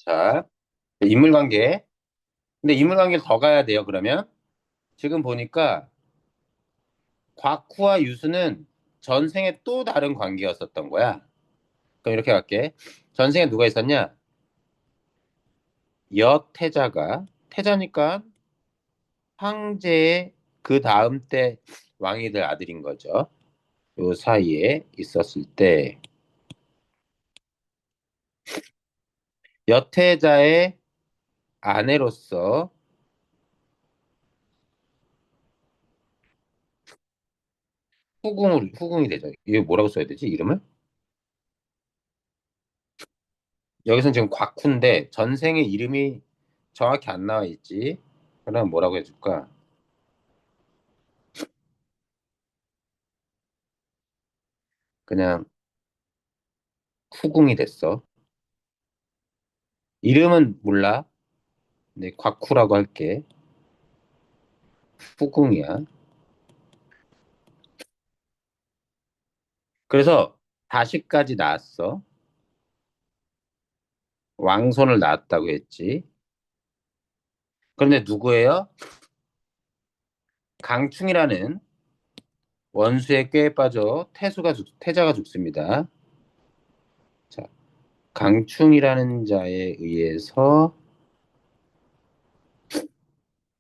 자, 인물관계. 근데 인물관계를 더 가야 돼요, 그러면. 지금 보니까 곽후와 유수는 전생에 또 다른 관계였었던 거야. 그럼 이렇게 갈게. 전생에 누가 있었냐? 여태자가, 태자니까 황제의 그 다음 때 왕이들 아들인 거죠. 요 사이에 있었을 때 여태자의 아내로서 후궁이 되죠. 이거 뭐라고 써야 되지, 이름을? 여기서는 지금 곽후인데 전생의 이름이 정확히 안 나와 있지. 그럼 뭐라고 해줄까? 그냥 후궁이 됐어. 이름은 몰라. 네, 곽후라고 할게. 후궁이야. 그래서 다시까지 낳았어. 왕손을 낳았다고 했지. 그런데 누구예요? 강충이라는 원수의 꾀에 빠져 태자가 죽습니다. 자, 강충이라는 자에 의해서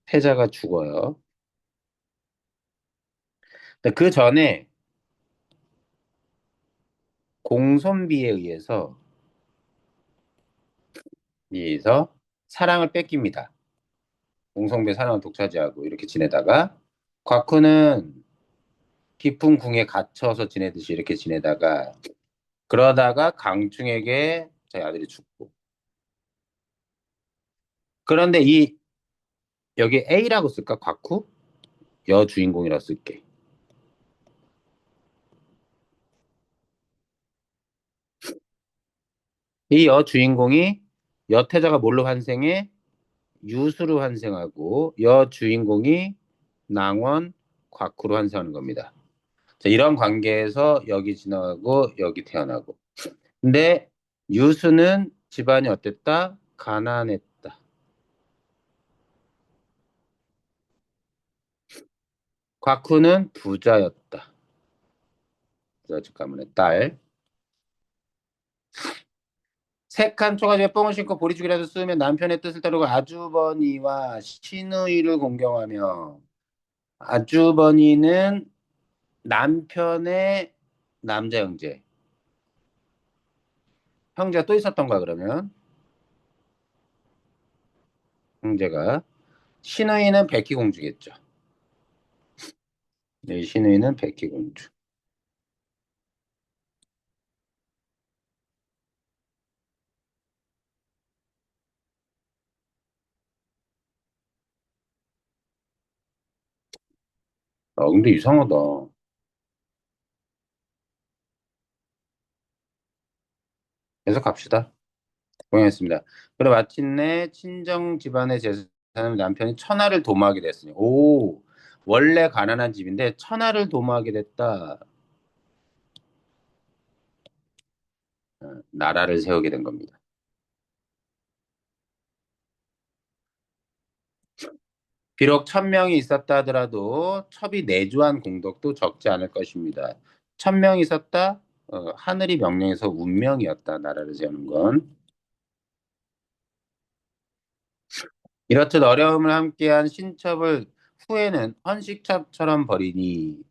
태자가 죽어요. 근데 그 전에 공손비에 의해서 사랑을 뺏깁니다. 공성비의 사랑을 독차지하고 이렇게 지내다가 곽후는 깊은 궁에 갇혀서 지내듯이 이렇게 지내다가 그러다가 강충에게 자기 아들이 죽고 그런데 이 여기 A라고 쓸까? 곽후? 여주인공이라고 쓸게. 이 여주인공이 여태자가 뭘로 환생해? 유수로 환생하고 여주인공이 낭원 곽후로 환생하는 겁니다. 자, 이런 관계에서 여기 지나가고 여기 태어나고. 근데 유수는 집안이 어땠다? 가난했다. 곽후는 부자였다. 부자 가문의 딸. 색한 초가지에 뽕을 신고 보리죽이라도 쓰면 남편의 뜻을 따르고 아주버니와 시누이를 공경하며 아주버니는 남편의 남자 형제. 형제가 또 있었던 거야, 그러면. 형제가. 시누이는 백희공주겠죠. 네, 시누이는 백희공주. 근데 이상하다. 계속 갑시다. 고생했습니다. 그리고 마침내 친정 집안의 재산을 남편이 천하를 도모하게 됐으니. 오, 원래 가난한 집인데 천하를 도모하게 됐다. 나라를 세우게 된 겁니다. 비록 1,000명이 있었다 하더라도 첩이 내주한 공덕도 적지 않을 것입니다. 1,000명이 있었다? 하늘이 명령해서 운명이었다. 나라를 세우는 건. 이렇듯 어려움을 함께한 신첩을 후에는 헌식첩처럼 버리니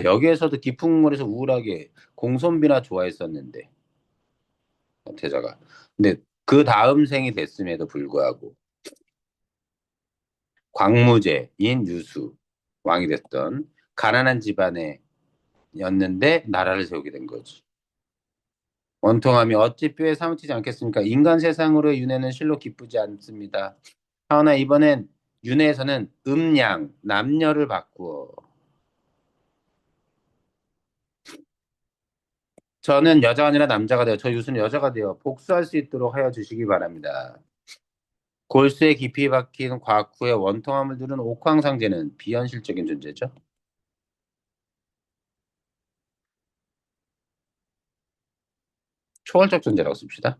여기에서도 깊은 궁궐에서 우울하게 공손비나 좋아했었는데 태자가. 근데 그 다음 생이 됐음에도 불구하고 광무제인 유수 왕이 됐던 가난한 집안에 였는데 나라를 세우게 된 거지. 원통함이 어찌 뼈에 사무치지 않겠습니까? 인간 세상으로의 윤회는 실로 기쁘지 않습니다. 하오나 이번엔 윤회에서는 음양, 남녀를 바꾸어 저는 여자가 아니라 남자가 되어 저 유수는 여자가 되어 복수할 수 있도록 하여 주시기 바랍니다. 골수에 깊이 박힌 과거의 원통함을 두른 옥황상제는 비현실적인 존재죠. 초월적 존재라고 씁시다.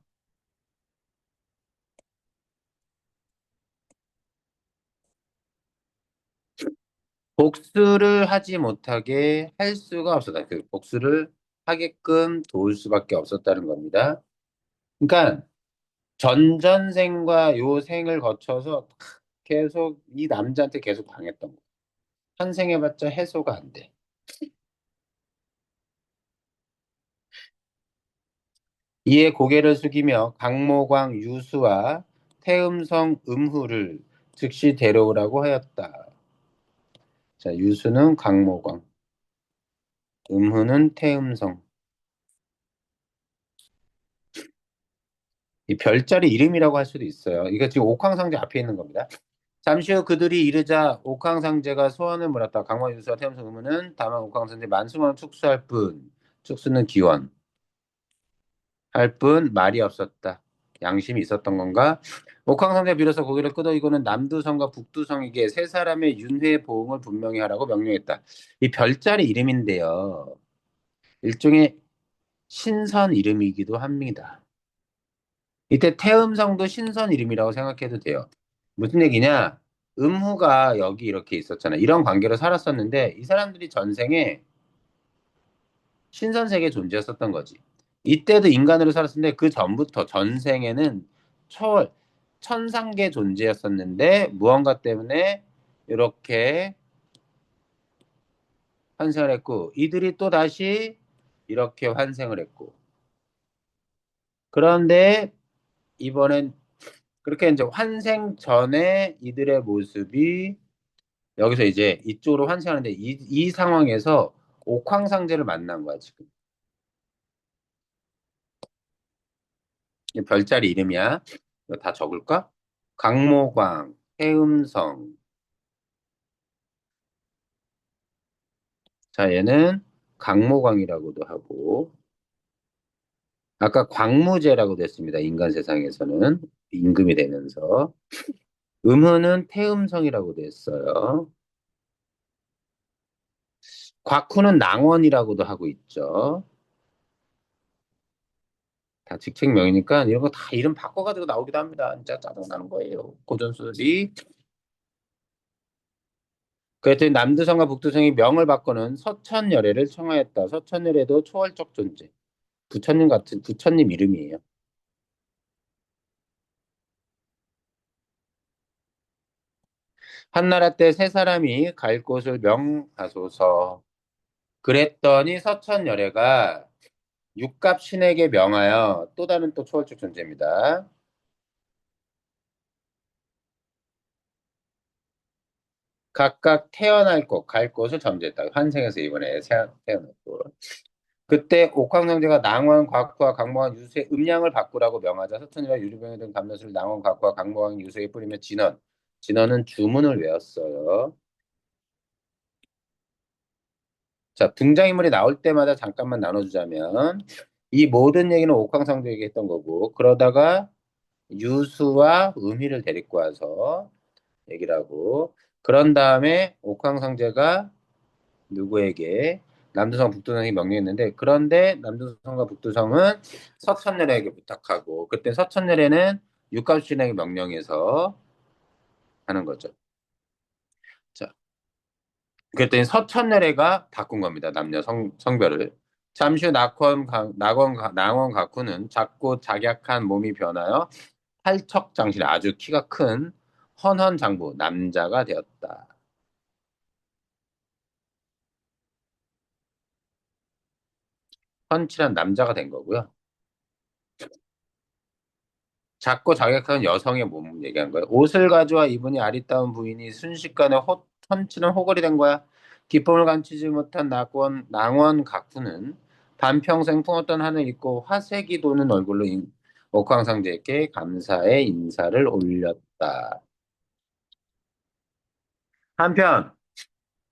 복수를 하지 못하게 할 수가 없었다. 그 복수를 하게끔 도울 수밖에 없었다는 겁니다. 그러니까 전전생과 요 생을 거쳐서 계속 이 남자한테 계속 당했던 거야. 한 생 해봤자 해소가 안 돼. 이에 고개를 숙이며 강모광 유수와 태음성 음후를 즉시 데려오라고 하였다. 자, 유수는 강모광, 음후는 태음성. 이 별자리 이름이라고 할 수도 있어요. 이거 지금 옥황상제 앞에 있는 겁니다. 잠시 후 그들이 이르자 옥황상제가 소원을 물었다. 강모 유수와 태음성 음후는 다만 옥황상제 만수만 축수할 뿐, 축수는 기원, 할 뿐 말이 없었다. 양심이 있었던 건가? 옥황상제 비로소 고개를 끄덕이고는 남두성과 북두성에게 세 사람의 윤회 보응을 분명히 하라고 명령했다. 이 별자리 이름인데요. 일종의 신선 이름이기도 합니다. 이때 태음성도 신선 이름이라고 생각해도 돼요. 무슨 얘기냐? 음후가 여기 이렇게 있었잖아. 이런 관계로 살았었는데 이 사람들이 전생에 신선세계 존재했었던 거지. 이때도 인간으로 살았었는데 그 전부터 전생에는 초월, 천상계 존재였었는데 무언가 때문에 이렇게 환생을 했고 이들이 또 다시 이렇게 환생을 했고 그런데 이번엔 그렇게 이제 환생 전에 이들의 모습이 여기서 이제 이쪽으로 환생하는데 이 상황에서 옥황상제를 만난 거야 지금. 이 별자리 이름이야. 이거 다 적을까? 강모광, 해음성. 자, 얘는 강모광이라고도 하고, 아까 광무제라고도 했습니다. 인간 세상에서는 임금이 되면서. 음흐는 태음성이라고도 했어요. 곽후는 낭원이라고도 하고 있죠. 다 직책명이니까 이런 거 다 이름 바꿔가지고 나오기도 합니다. 진짜 짜증나는 거예요. 고전술이. 그랬더니 남두성과 북두성이 명을 바꾸는 서천열애를 청하였다. 서천열애도 초월적 존재. 부처님 같은 부처님 이름이에요. 한나라 때 세 사람이 갈 곳을 명하소서. 그랬더니 서천열애가 육갑 신에게 명하여 또 다른 또 초월적 존재입니다. 각각 태어날 곳, 갈 곳을 정지했다. 환생에서 이번에 태어날 곳. 그때 옥황상제가 낭원, 곽후와 강모왕, 유수의 음양을 바꾸라고 명하자 서천이와 유리병에 든 감면수를 낭원, 곽후와 강모왕, 유수에 뿌리며 진원. 진원은 주문을 외웠어요. 자, 등장인물이 나올 때마다 잠깐만 나눠주자면 이 모든 얘기는 옥황상제에게 했던 거고 그러다가 유수와 음희를 데리고 와서 얘기를 하고 그런 다음에 옥황상제가 누구에게 남두성 북두성이 명령했는데 그런데 남두성과 북두성은 서천열에게 부탁하고 그때 서천열에는 육갑신에게 명령해서 하는 거죠. 자, 그랬더니 서천열애가 바꾼 겁니다. 남녀 성별을. 잠시 후 낙원 각후는 작고 작약한 몸이 변하여 팔척장실 아주 키가 큰 헌헌장부 남자가 되었다. 헌칠한 남자가 된 거고요. 작고 자격한 여성의 몸 얘기한 거예요. 옷을 가져와 입으니 아리따운 부인이 순식간에 헌칠한 호걸이 된 거야. 기쁨을 감추지 못한 낭원 각후는 반평생 품었던 한을 잊고 화색이 도는 얼굴로 옥황상제에게 감사의 인사를 올렸다. 한편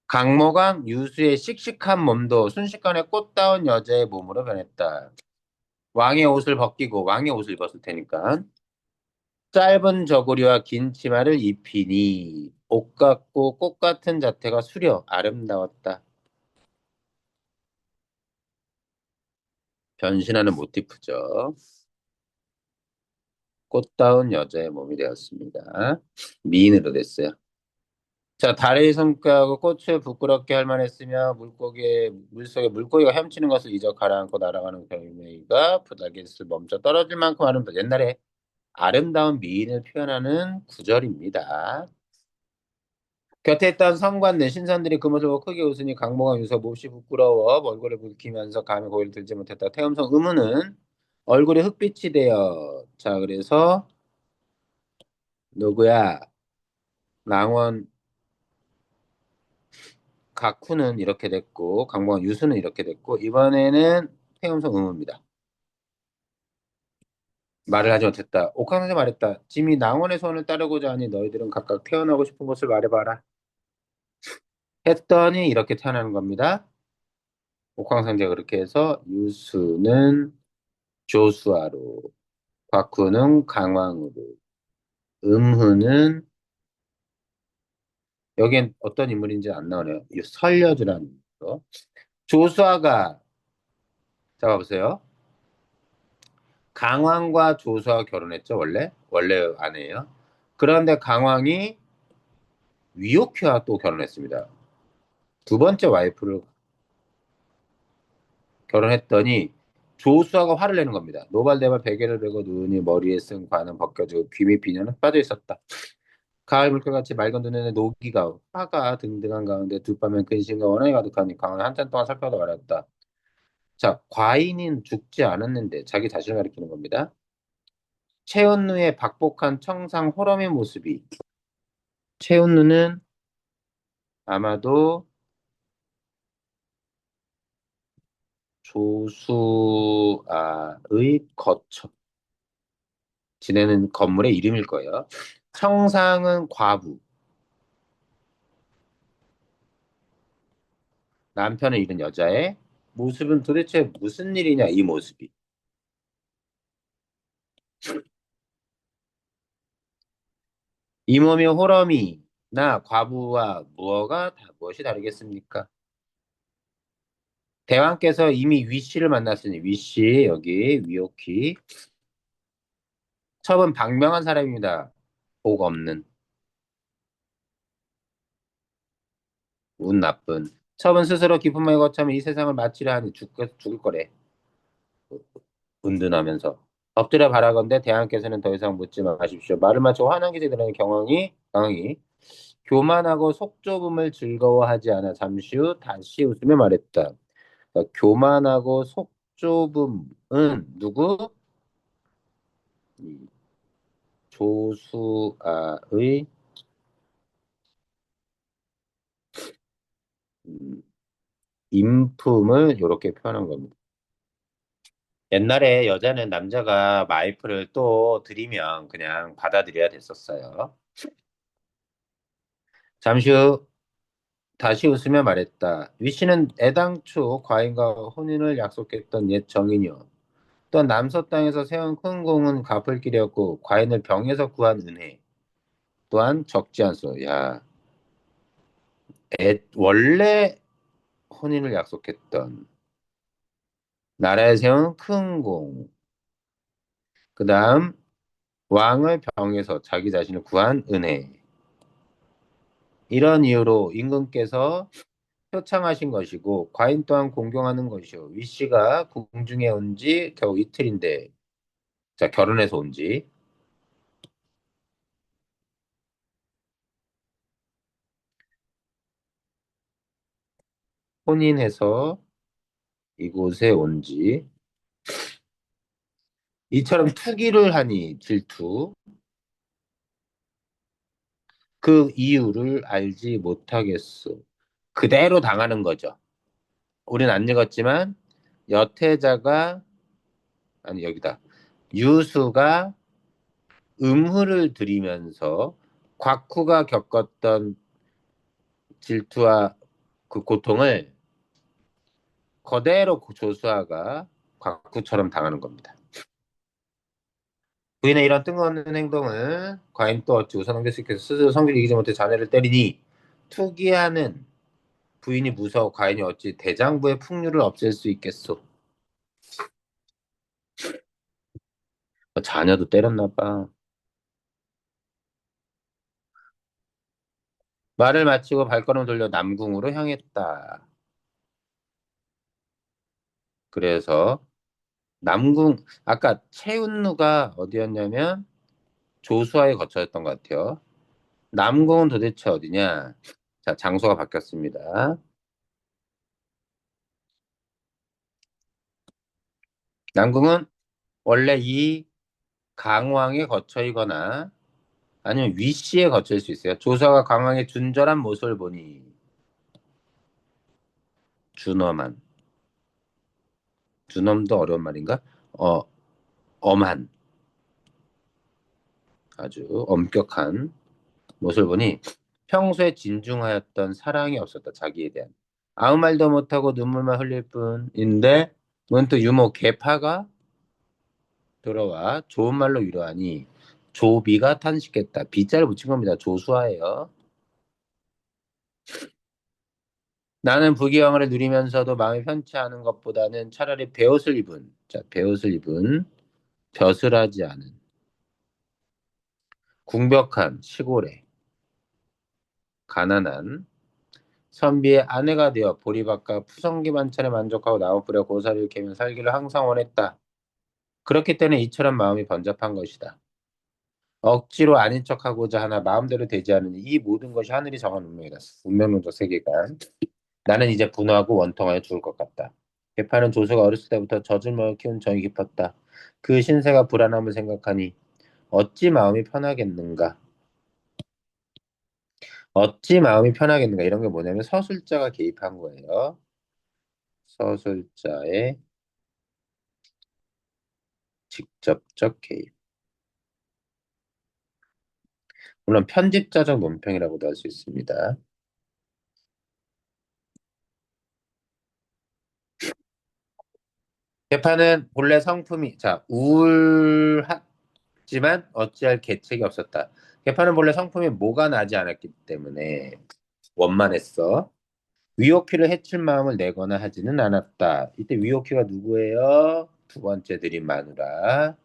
강모강 유수의 씩씩한 몸도 순식간에 꽃다운 여자의 몸으로 변했다. 왕의 옷을 입었을 테니까. 짧은 저고리와 긴 치마를 입히니 옷 같고 꽃 같은 자태가 수려 아름다웠다. 변신하는 모티프죠. 꽃다운 여자의 몸이 되었습니다. 미인으로 됐어요. 자, 다리 손가락으로 꽃을 부끄럽게 할 만했으며 물속에 물고기가 헤엄치는 것을 잊어 가라앉고 날아가는 별매가 부달깃을 멈춰 떨어질 만큼 아름다. 옛날에 아름다운 미인을 표현하는 구절입니다. 곁에 있던 성관네 신선들이 그 모습을 크게 웃으니 강모가 유서 몹시 부끄러워 얼굴을 붉히면서 감히 고개를 들지 못했다. 태음성 의문은 얼굴에 흑빛이 되어 자 그래서 누구야? 랑원 각후는 이렇게 됐고 강모가 유수는 이렇게 됐고 이번에는 태음성 의문입니다. 말을 하지 못했다. 옥황상제 말했다. 짐이 낭원의 소원을 따르고자 하니 너희들은 각각 태어나고 싶은 곳을 말해봐라. 했더니 이렇게 태어나는 겁니다. 옥황상제가 그렇게 해서 유수는 조수아로, 곽후는 강왕으로, 음후는 여긴 어떤 인물인지 안 나오네요. 이 설려주라는 거. 조수아가 잡아보세요. 강왕과 조수아가 결혼했죠, 원래 아내예요. 그런데 강왕이 위옥희와 또 결혼했습니다. 두 번째 와이프를 결혼했더니 조수아가 화를 내는 겁니다. 노발대발 베개를 베고 눈이 머리에 쓴 관은 벗겨지고 귀 밑 비녀는 빠져 있었다. 가을 물결같이 맑은 눈에는 노기가 화가 등등한 가운데 두 밤엔 근심과 원한이 가득하니 강은 한참 동안 살펴다 말했다. 자, 과인은 죽지 않았는데 자기 자신을 가리키는 겁니다. 최은누의 박복한 청상 호럼의 모습이 최은누는 아마도 조수아의 거처 지내는 건물의 이름일 거예요. 청상은 과부, 남편을 잃은 여자의 모습은 도대체 무슨 일이냐, 이 모습이. 이 몸이 호러미나 과부와 무엇이 다르겠습니까? 대왕께서 이미 위씨를 만났으니 위씨 여기 위옥희 첩은 방명한 사람입니다. 복 없는 운 나쁜 첩은 스스로 깊은 말 거쳐면 이 세상을 마치려 하니 죽을 거래. 은둔하면서 엎드려 바라건대 대왕께서는 더 이상 묻지 마십시오. 말을 마치고 환한 기세 드러낸 경왕이 교만하고 속 좁음을 즐거워하지 않아 잠시 후 다시 웃으며 말했다. 교만하고 속 좁음은 누구? 이 조수아의 음, 인품을 이렇게 표현한 겁니다. 옛날에 여자는 남자가 와이프를 또 들이면 그냥 받아들여야 됐었어요. 잠시 후 다시 웃으며 말했다. 위씨는 애당초 과인과 혼인을 약속했던 옛 정이뇨. 또한 남서 땅에서 세운 큰 공은 갚을 길이었고 과인을 병에서 구한 은혜 또한 적지 않소. 야, 원래 혼인을 약속했던 나라에 세운 큰 공, 그 다음 왕을 병에서 자기 자신을 구한 은혜. 이런 이유로 임금께서 표창하신 것이고 과인 또한 공경하는 것이요. 위씨가 궁중에 온 지 겨우 이틀인데 자 결혼해서 온 지 혼인해서 이곳에 온 지 이처럼 투기를 하니 질투 그 이유를 알지 못하겠소. 그대로 당하는 거죠. 우린 안 읽었지만 여태자가 아니 여기다 유수가 음후를 들이면서 곽후가 겪었던 질투와 그 고통을 그대로 조수아가 곽후처럼 당하는 겁니다. 부인의 이런 뜬금없는 행동을 과인 또 어찌 우선왕제께서 스스로 성질을 이기지 못해 자네를 때리니 투기하는 부인이 무서워 과인이 어찌 대장부의 풍류를 없앨 수 있겠소. 자녀도 때렸나 봐. 말을 마치고 발걸음을 돌려 남궁으로 향했다. 그래서 남궁 아까 최운루가 어디였냐면 조수아에 거처였던 것 같아요. 남궁은 도대체 어디냐? 자, 장소가 바뀌었습니다. 남궁은 원래 이 강왕의 거처이거나 아니면 위씨의 거처일 수 있어요. 조수아가 강왕의 준절한 모습을 보니 준엄한 준엄도 어려운 말인가? 어 엄한 아주 엄격한 모습을 보니 평소에 진중하였던 사랑이 없었다. 자기에 대한 아무 말도 못하고 눈물만 흘릴 뿐인데 문득 유모 개파가 들어와 좋은 말로 위로하니 조비가 탄식했다. 비자를 붙인 겁니다. 조수아예요. 나는 부귀영화를 누리면서도 마음이 편치 않은 것보다는 차라리 베옷을 입은, 자, 베옷을 입은 벼슬하지 않은 궁벽한 시골에 가난한 선비의 아내가 되어 보리밥과 푸성기 반찬에 만족하고 나무뿌려 고사리를 캐며 살기를 항상 원했다. 그렇기 때문에 이처럼 마음이 번잡한 것이다. 억지로 아닌 척하고자 하나 마음대로 되지 않으니 이 모든 것이 하늘이 정한 운명이다. 운명론적 세계관. 나는 이제 분노하고 원통하여 죽을 것 같다. 개파는 조수가 어렸을 때부터 젖을 먹여 키운 정이 깊었다. 그 신세가 불안함을 생각하니 어찌 마음이 편하겠는가? 어찌 마음이 편하겠는가? 이런 게 뭐냐면 서술자가 개입한 거예요. 서술자의 직접적 개입. 물론 편집자적 논평이라고도 할 수 있습니다. 개파는 본래 성품이 우울하지만 어찌할 계책이 없었다. 개파는 본래 성품이 모가 나지 않았기 때문에 원만했어. 위옥희를 해칠 마음을 내거나 하지는 않았다. 이때 위옥희가 누구예요? 두 번째 들인 마누라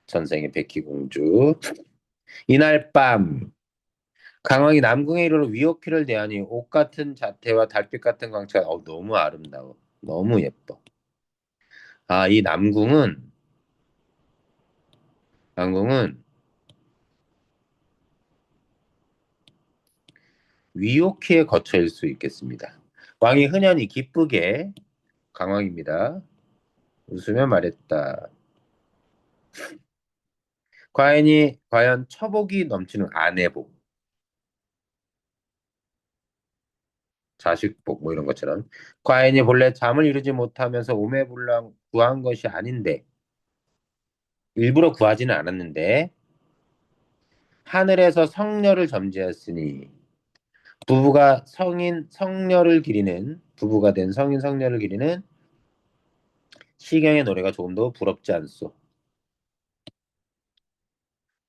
전생의 백희공주. 이날 밤 강왕이 남궁에 이르러 위옥희를 대하니 옷 같은 자태와 달빛 같은 광채가 너무 아름다워. 너무 예뻐. 아, 이 남궁은 위옥희의 거처일 수 있겠습니다. 왕이 흔연히 기쁘게 강왕입니다. 웃으며 말했다. 과연 처복이 넘치는 아내복, 자식복 뭐 이런 것처럼 과인이 본래 잠을 이루지 못하면서 오매불랑 구한 것이 아닌데 일부러 구하지는 않았는데 하늘에서 성녀를 점지하였으니 부부가 된 성인 성녀를 기리는 시경의 노래가 조금 더 부럽지 않소.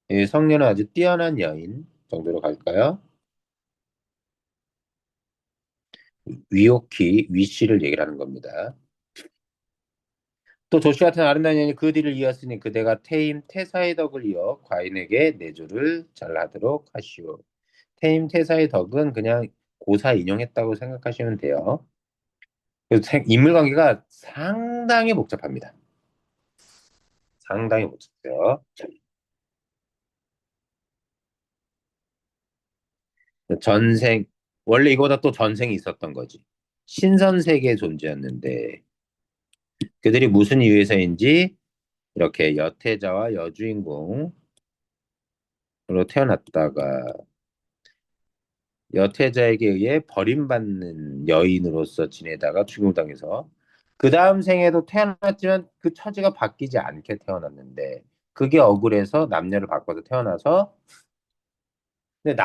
이 성녀는 아주 뛰어난 여인 정도로 갈까요? 위옥희 위씨를 얘기를 하는 겁니다. 또 조씨 같은 아름다운 여인이 그 뒤를 이었으니 그대가 태임 태사의 덕을 이어 과인에게 내조를 잘하도록 하시오. 태임 태사의 덕은 그냥 고사 인용했다고 생각하시면 돼요. 그래서 인물 관계가 상당히 복잡합니다. 상당히 복잡해요. 전생, 원래 이거보다 또 전생이 있었던 거지. 신선세계의 존재였는데 그들이 무슨 이유에서인지 이렇게 여태자와 여주인공으로 태어났다가 여태자에게 의해 버림받는 여인으로서 지내다가 죽음을 당해서 그 다음 생에도 태어났지만 그 처지가 바뀌지 않게 태어났는데 그게 억울해서 남녀를 바꿔서 태어나서 근데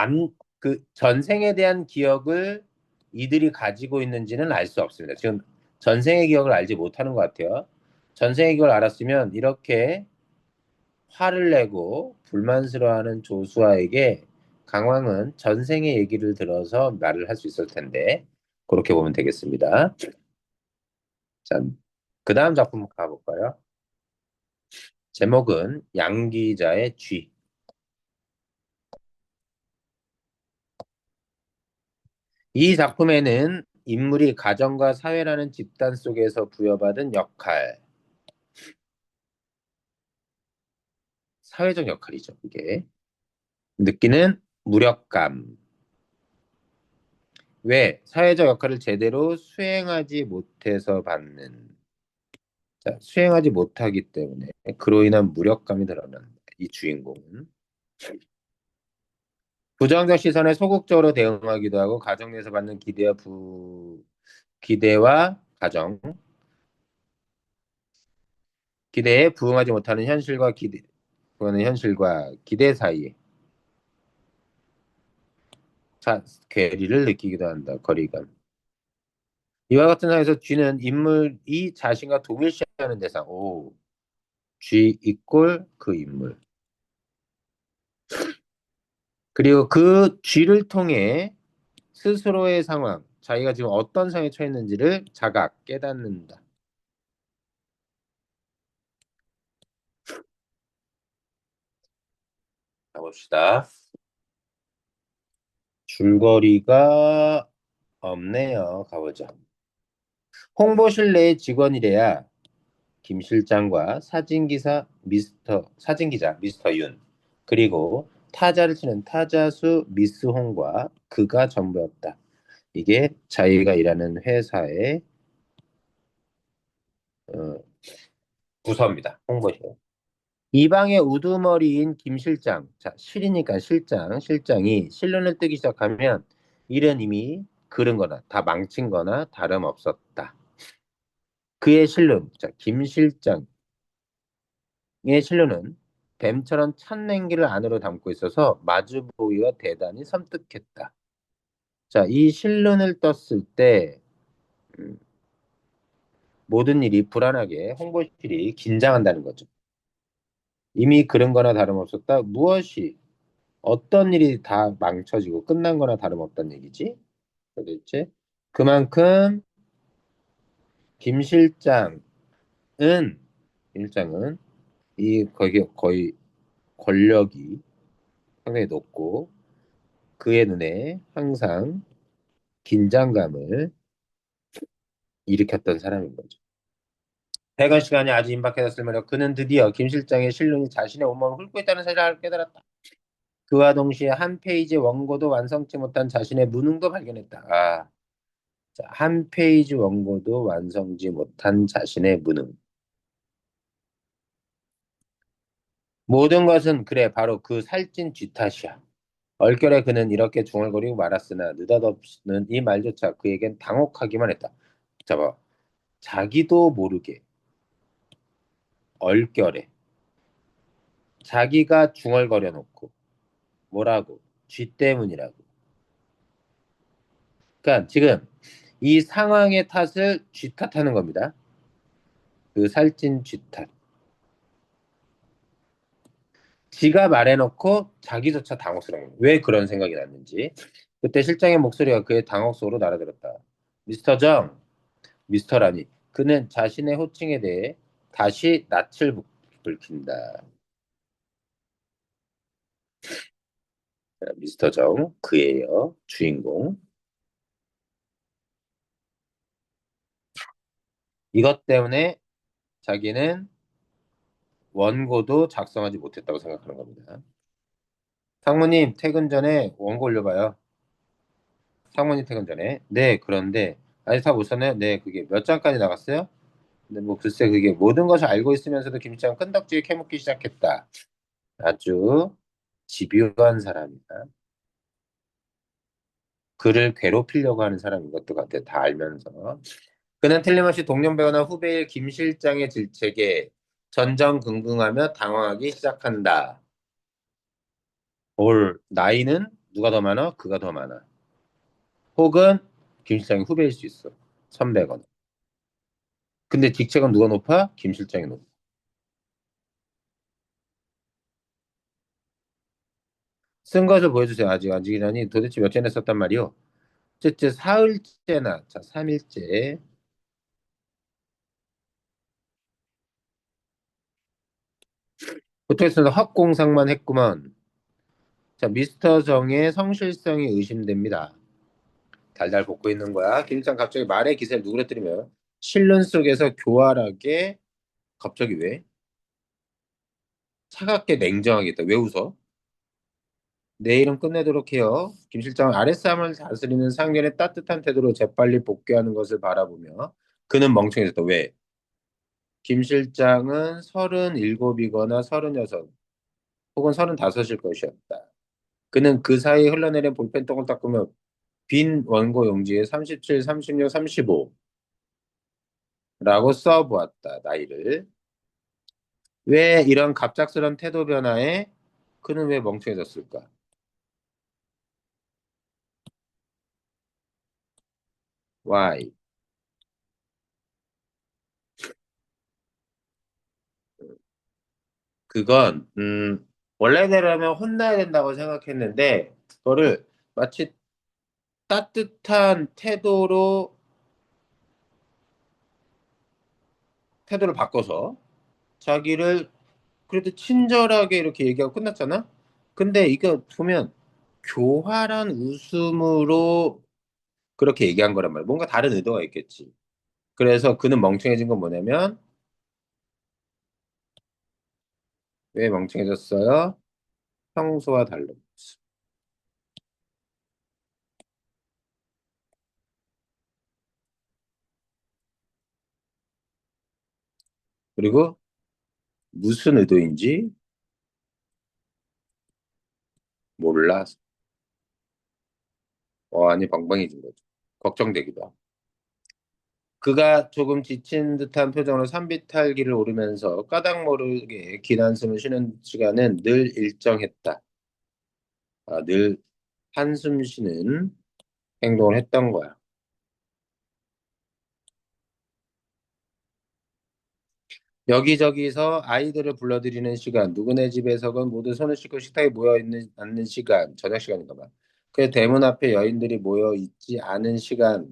그 전생에 대한 기억을 이들이 가지고 있는지는 알 수 없습니다. 지금 전생의 기억을 알지 못하는 것 같아요. 전생의 기억을 알았으면 이렇게 화를 내고 불만스러워하는 조수아에게 강왕은 전생의 얘기를 들어서 말을 할 수 있을 텐데 그렇게 보면 되겠습니다. 자, 그 다음 작품 가볼까요? 제목은 양기자의 쥐. 이 작품에는 인물이 가정과 사회라는 집단 속에서 부여받은 역할, 사회적 역할이죠, 이게. 느끼는 무력감. 왜? 사회적 역할을 제대로 수행하지 못해서 받는. 자, 수행하지 못하기 때문에 그로 인한 무력감이 드러난다. 이 주인공은. 부정적 시선에 소극적으로 대응하기도 하고 가정 내에서 받는 기대와 기대에 부응하지 못하는 부응하는 현실과 기대 사이에 괴리를 느끼기도 한다. 거리감. 이와 같은 상황에서 쥐는 인물이 자신과 동일시하는 대상. 오, 쥐 이꼴 그 인물. 그리고 그 쥐를 통해 스스로의 상황, 자기가 지금 어떤 상황에 처했는지를 깨닫는다. 가봅시다. 줄거리가 없네요. 가보죠. 홍보실 내 직원이래야 김 실장과 사진기자 미스터 윤, 그리고 타자를 치는 타자수 미스 홍과 그가 전부였다. 이게 자기가 일하는 회사의 어, 부서입니다. 홍보실. 이 방의 우두머리인 김 실장, 자, 실이니까 실장이 실눈을 뜨기 시작하면 일은 이미 그른 거나 다 망친 거나 다름없었다. 그의 실눈, 자, 김 실장의 실눈은 뱀처럼 찬냉기를 안으로 담고 있어서 마주보기가 대단히 섬뜩했다. 자, 이 실눈을 떴을 때 음, 모든 일이 불안하게 홍보실이 긴장한다는 거죠. 이미 그런 거나 다름없었다. 어떤 일이 다 망쳐지고 끝난 거나 다름없다는 얘기지? 도대체? 그만큼 김 실장은, 김 실장은 거의 권력이 상당히 높고 그의 눈에 항상 긴장감을 일으켰던 사람인 거죠. 퇴근 시간이 아주 임박해졌을 무렵 그는 드디어 김 실장의 실눈이 자신의 온몸을 훑고 있다는 사실을 깨달았다. 그와 동시에 한 페이지 원고도 완성치 못한 자신의 무능도 발견했다. 자, 한 페이지 원고도 완성지 못한 자신의 무능. 모든 것은 그래 바로 그 살찐 쥐 탓이야. 얼결에 그는 이렇게 중얼거리고 말았으나 느닷없이는 이 말조차 그에겐 당혹하기만 했다. 자 봐. 자기도 모르게 얼결에 자기가 중얼거려 놓고 뭐라고? 쥐 때문이라고. 그러니까 지금 이 상황의 탓을 쥐 탓하는 겁니다. 그 살찐 쥐 탓. 지가 말해놓고 자기조차 당혹스러운 거예요. 왜 그런 생각이 났는지. 그때 실장의 목소리가 그의 당혹 속으로 날아들었다. 미스터 정, 미스터라니. 그는 자신의 호칭에 대해 다시 낯을 붉힌다. 미스터 정, 그예요. 주인공. 이것 때문에 자기는 원고도 작성하지 못했다고 생각하는 겁니다. 상무님, 퇴근 전에 원고 올려봐요. 상무님 퇴근 전에. 네, 그런데 아직 다 못 썼나요? 네, 그게 몇 장까지 나갔어요? 근데 뭐 글쎄 그게 모든 것을 알고 있으면서도 김치랑 끈덕지게 캐묻기 시작했다. 아주 집요한 사람이다. 그를 괴롭히려고 하는 사람인 것도 같아. 다 알면서. 그는 틀림없이 동년배거나 후배일 김 실장의 질책에 전전긍긍하며 당황하기 시작한다. 나이는 누가 더 많아? 그가 더 많아. 혹은 김 실장이 후배일 수 있어. 선배거나. 근데 직책은 누가 높아? 김 실장이 높아. 쓴 것을 보여주세요. 아직이라니 도대체 몇 전에 썼단 말이오? 어쨌든 사흘째나, 자, 3일째. 호텔에서 헛공상만 했구먼. 자, 미스터 정의 성실성이 의심됩니다. 달달 볶고 있는 거야. 김일장 갑자기 말의 기세를 누그러뜨리며 실눈 속에서 교활하게 갑자기 왜? 차갑게 냉정하게 했다. 왜 웃어? 내일은 끝내도록 해요. 김 실장은 아랫사람을 다스리는 상견의 따뜻한 태도로 재빨리 복귀하는 것을 바라보며 그는 멍청해졌다. 왜? 김 실장은 37이거나 36 혹은 35일 것이었다. 그는 그 사이 흘러내린 볼펜통을 닦으며 빈 원고 용지에 37, 36, 35라고 써보았다. 나이를. 왜 이런 갑작스런 태도 변화에 그는 왜 멍청해졌을까? Why? 그건 원래대로라면 혼나야 된다고 생각했는데 그거를 마치 따뜻한 태도를 바꿔서 자기를 그래도 친절하게 이렇게 얘기하고 끝났잖아. 근데 이거 보면 교활한 웃음으로 그렇게 얘기한 거란 말이야. 뭔가 다른 의도가 있겠지. 그래서 그는 멍청해진 건 뭐냐면 왜 멍청해졌어요? 평소와 달라. 그리고 무슨 의도인지 몰라. 아니 방방해진 거죠. 걱정되기도 하고. 그가 조금 지친 듯한 표정으로 산비탈길을 오르면서 까닭 모르게 긴 한숨을 쉬는 시간은 늘 일정했다. 늘 한숨 쉬는 행동을 했던 거야. 여기저기서 아이들을 불러들이는 시간, 누구네 집에서건 모두 손을 씻고 식탁에 모여 있는 않는 시간, 저녁 시간인가 봐. 그 대문 앞에 여인들이 모여 있지 않은 시간이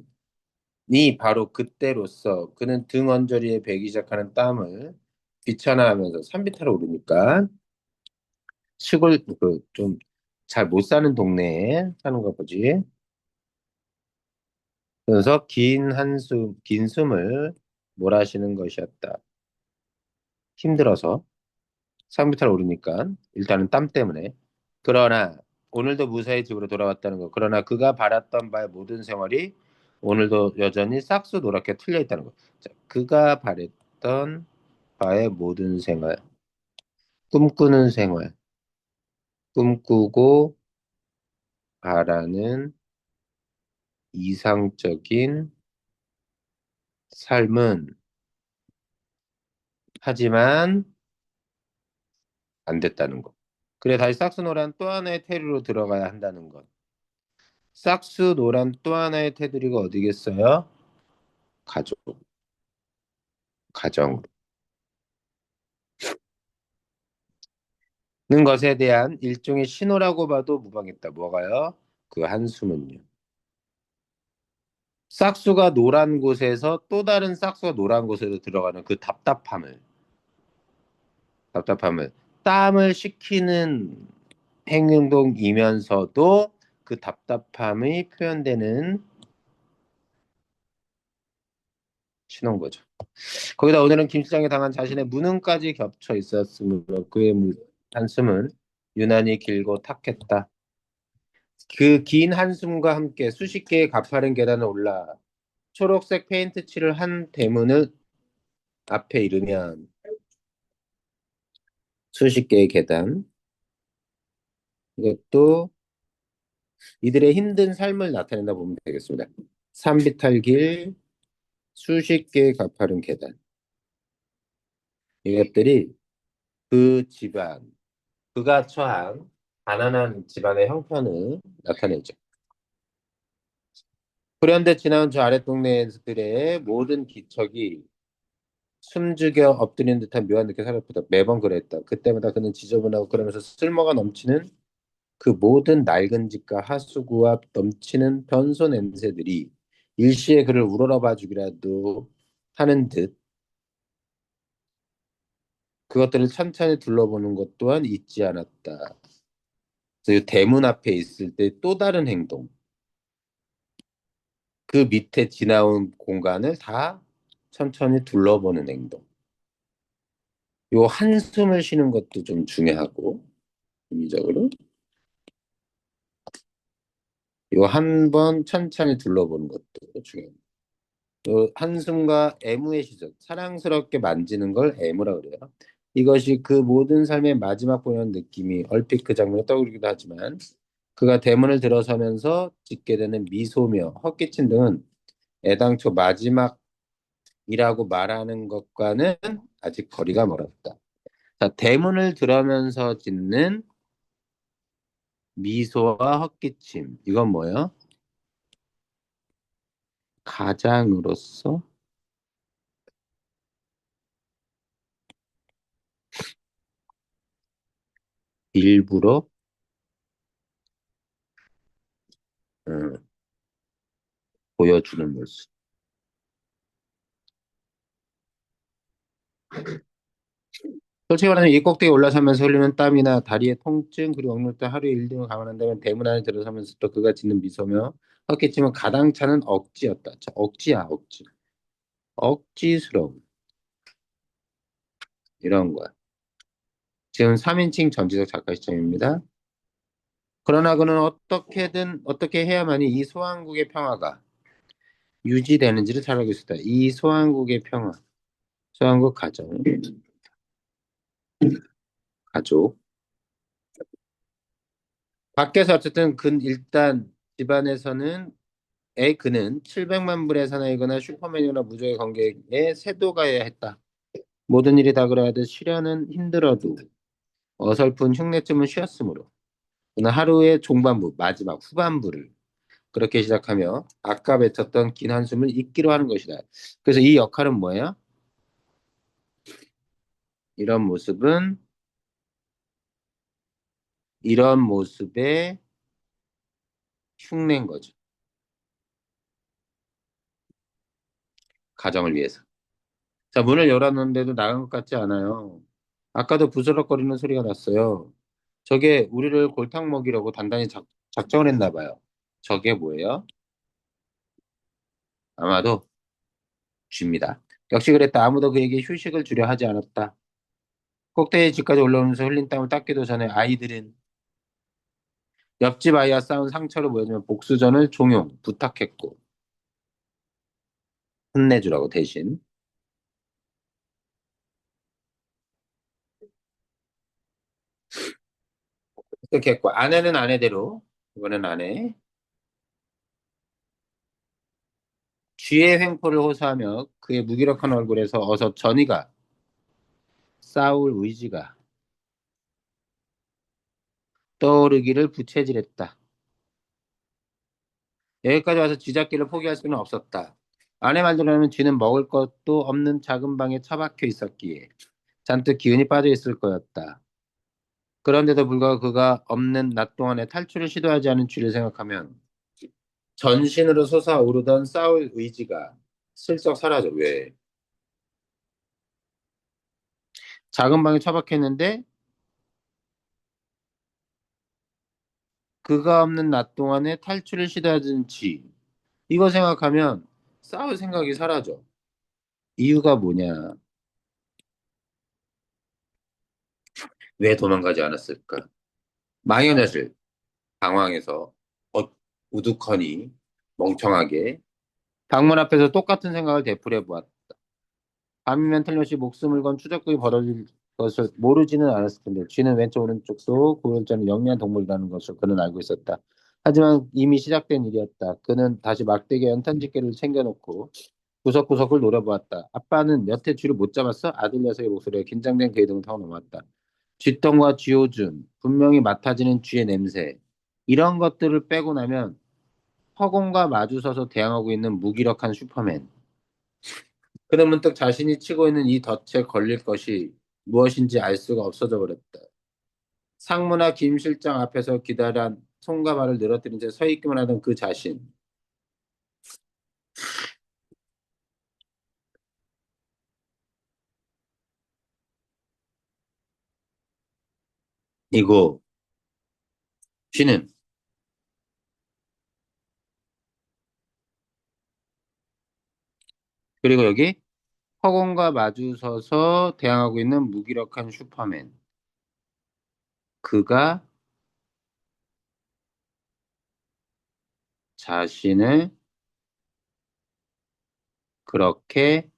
바로 그때로서 그는 등 언저리에 배기 시작하는 땀을 귀찮아하면서 산비탈을 오르니까 시골 그 좀 잘 못 사는 동네에 사는 거 보지. 그래서 긴 한숨, 긴 숨을 몰아쉬는 것이었다. 힘들어서 상비탈 오르니까 일단은 땀 때문에. 그러나 오늘도 무사히 집으로 돌아왔다는 거. 그러나 그가 바랐던 바의 모든 생활이 오늘도 여전히 싹수 노랗게 틀려 있다는 거. 자, 그가 바랬던 바의 모든 생활, 꿈꾸는 생활, 꿈꾸고 바라는 이상적인 삶은 하지만 안 됐다는 것. 그래 다시 싹스노란 또 하나의 테두리로 들어가야 한다는 것. 싹스노란 또 하나의 테두리가 어디겠어요? 가족, 가정. 는 것에 대한 일종의 신호라고 봐도 무방했다. 뭐가요? 그 한숨은요. 싹수가 노란 곳에서 또 다른 싹수가 노란 곳으로 들어가는 그 답답함을 땀을 식히는 행동이면서도 그 답답함이 표현되는 신호인 거죠. 거기다 오늘은 김 시장에 당한 자신의 무능까지 겹쳐 있었으므로 그의 한숨은 유난히 길고 탁했다. 그 긴 한숨과 함께 수십 개의 가파른 계단을 올라 초록색 페인트 칠을 한 대문을 앞에 이르면 수십 개의 계단. 이것도 이들의 힘든 삶을 나타낸다 보면 되겠습니다. 산비탈길, 수십 개의 가파른 계단. 이것들이 그 집안, 그가 처한 가난한 집안의 형편을 나타내죠. 그런데 지나온 저 아랫 동네들의 모든 기척이 숨죽여 엎드린 듯한 묘한 느낌을 살펴보다 매번 그랬다. 그때마다 그는 지저분하고 그러면서 쓸모가 넘치는 그 모든 낡은 집과 하수구와 넘치는 변소 냄새들이 일시에 그를 우러러봐 주기라도 하는 듯 그것들을 천천히 둘러보는 것 또한 잊지 않았다. 그래서 이 대문 앞에 있을 때 또 다른 행동. 그 밑에 지나온 공간을 다 천천히 둘러보는 행동. 요 한숨을 쉬는 것도 좀 중요하고, 의미적으로. 요 한 번 천천히 둘러보는 것도 중요해요. 요 한숨과 애무의 시작, 사랑스럽게 만지는 걸 애무라 그래요. 이것이 그 모든 삶의 마지막 보는 느낌이 얼핏 그 장면을 떠오르기도 하지만 그가 대문을 들어서면서 짓게 되는 미소며 헛기침 등은 애당초 마지막이라고 말하는 것과는 아직 거리가 멀었다. 자, 대문을 들어면서 짓는 미소와 헛기침. 이건 뭐예요? 가장으로서 일부러 음, 보여주는 모습. 솔직히 말하면 이 꼭대기에 올라서면서 흘리는 땀이나 다리의 통증 그리고 억눌 때 하루에 1등을 감안한다면 대문 안에 들어서면서 또 그가 짓는 미소며 헛기침은 가당차는 억지였다. 자, 억지야 억지. 억지스러움 이런 거야. 지금 3인칭 전지적 작가 시점입니다. 그러나 그는 어떻게든 어떻게 해야만이 이 소왕국의 평화가 유지되는지를 잘 알고 있었다. 이 소왕국의 평화, 소왕국 가정, 가족. 밖에서 어쨌든 일단 집안에서는 그는 700만 불의 사나이거나 슈퍼맨이거나 무적의 관계에 세도가야 했다. 모든 일이 다 그래야 돼 시련은 힘들어도 어설픈 흉내쯤은 쉬었으므로 그는 하루의 종반부, 마지막 후반부를 그렇게 시작하며 아까 뱉었던 긴 한숨을 잊기로 하는 것이다. 그래서 이 역할은 뭐예요? 이런 모습은 이런 모습의 흉내인 거죠. 가정을 위해서. 자, 문을 열었는데도 나간 것 같지 않아요. 아까도 부스럭거리는 소리가 났어요. 저게 우리를 골탕 먹이려고 단단히 작정을 했나 봐요. 저게 뭐예요? 아마도 쥐입니다. 역시 그랬다. 아무도 그에게 휴식을 주려 하지 않았다. 꼭대기 집까지 올라오면서 흘린 땀을 닦기도 전에 아이들은 옆집 아이와 싸운 상처를 보여주면 복수전을 종용, 부탁했고 혼내주라고 대신. 그렇게 했고 아내는 아내대로 이번엔 아내 쥐의 횡포를 호소하며 그의 무기력한 얼굴에서 어서 전이가 싸울 의지가 떠오르기를 부채질했다. 여기까지 와서 쥐잡기를 포기할 수는 없었다. 아내 말대로라면 쥐는 먹을 것도 없는 작은 방에 처박혀 있었기에 잔뜩 기운이 빠져 있을 거였다. 그런데도 불구하고 그가 없는 낮 동안에 탈출을 시도하지 않은 쥐를 생각하면 전신으로 솟아오르던 싸울 의지가 슬쩍 사라져. 왜? 작은 방에 처박혀 있는데 그가 없는 낮 동안에 탈출을 시도하던 쥐. 이거 생각하면 싸울 생각이 사라져. 이유가 뭐냐? 왜 도망가지 않았을까? 마이오넷을 방황해서 어, 우두커니 멍청하게 방문 앞에서 똑같은 생각을 되풀이해 보았다. 밤이면 틀림없이 목숨을 건 추적극이 벌어질 것을 모르지는 않았을 텐데 쥐는 왼쪽 오른쪽도 고혈자는 영리한 동물이라는 것을 그는 알고 있었다. 하지만 이미 시작된 일이었다. 그는 다시 막대기와 연탄집게를 챙겨놓고 구석구석을 노려보았다. 아빠는 여태 쥐를 못 잡았어? 아들 녀석의 목소리에 긴장된 그의 등을 타고 넘어왔다. 쥐똥과 쥐오줌, 분명히 맡아지는 쥐의 냄새. 이런 것들을 빼고 나면 허공과 마주서서 대항하고 있는 무기력한 슈퍼맨. 그는 문득 자신이 치고 있는 이 덫에 걸릴 것이 무엇인지 알 수가 없어져 버렸다. 상무나 김 실장 앞에서 기다란 손과 발을 늘어뜨린 채 서 있기만 하던 그 자신. 이고 쥐는 그리고 여기 허공과 마주서서 대항하고 있는 무기력한 슈퍼맨. 그가 자신을 그렇게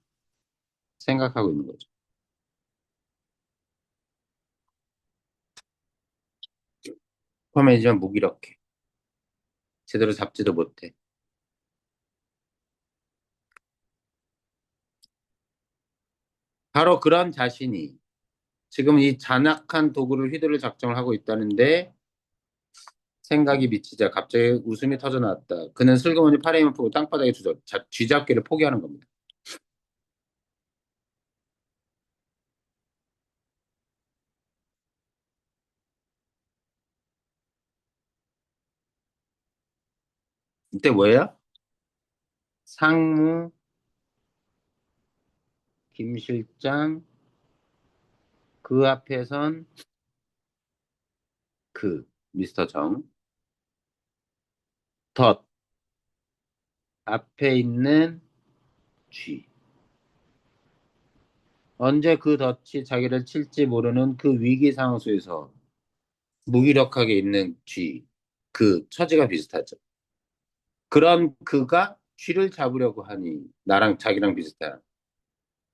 생각하고 있는 거죠. 슈퍼맨이지만 무기력해. 제대로 잡지도 못해. 바로 그런 자신이 지금 이 잔악한 도구를 휘두를 작정을 하고 있다는데 생각이 미치자 갑자기 웃음이 터져 나왔다. 그는 슬그머니 팔에 힘을 푸고 땅바닥에 쥐잡기를 포기하는 겁니다. 이때 뭐예요? 상무, 김 실장, 그 앞에선 그 미스터 정, 덧 앞에 있는 쥐. 언제 그 덫이 자기를 칠지 모르는 그 위기 상황 속에서 무기력하게 있는 쥐. 그 처지가 비슷하죠. 그런 그가 쥐를 잡으려고 하니 나랑 자기랑 비슷한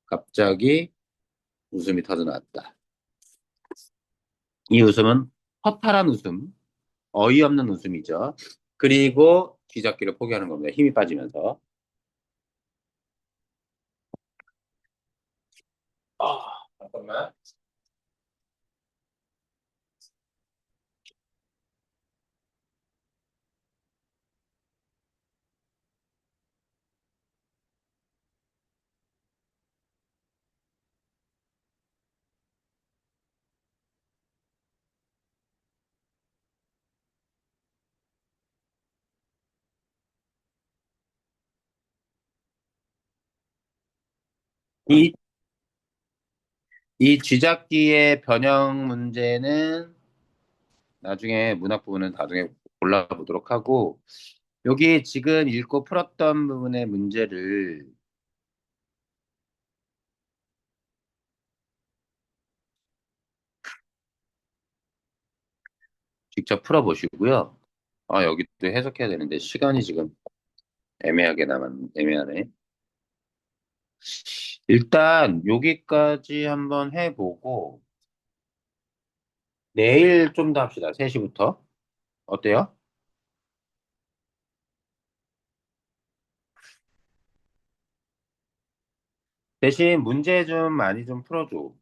갑자기 웃음이 터져나왔다. 이 웃음은 허탈한 웃음, 어이없는 웃음이죠. 그리고 쥐잡기를 포기하는 겁니다. 힘이 빠지면서. 잠깐만. 이, 이 쥐잡기의 변형 문제는 나중에 문학 부분은 나중에 골라보도록 하고, 여기 지금 읽고 풀었던 부분의 문제를 직접 풀어보시고요. 여기도 해석해야 되는데 시간이 지금 애매하네. 일단 여기까지 한번 해보고 내일 좀 더 합시다. 3시부터. 어때요? 대신 문제 좀 많이 좀 풀어줘.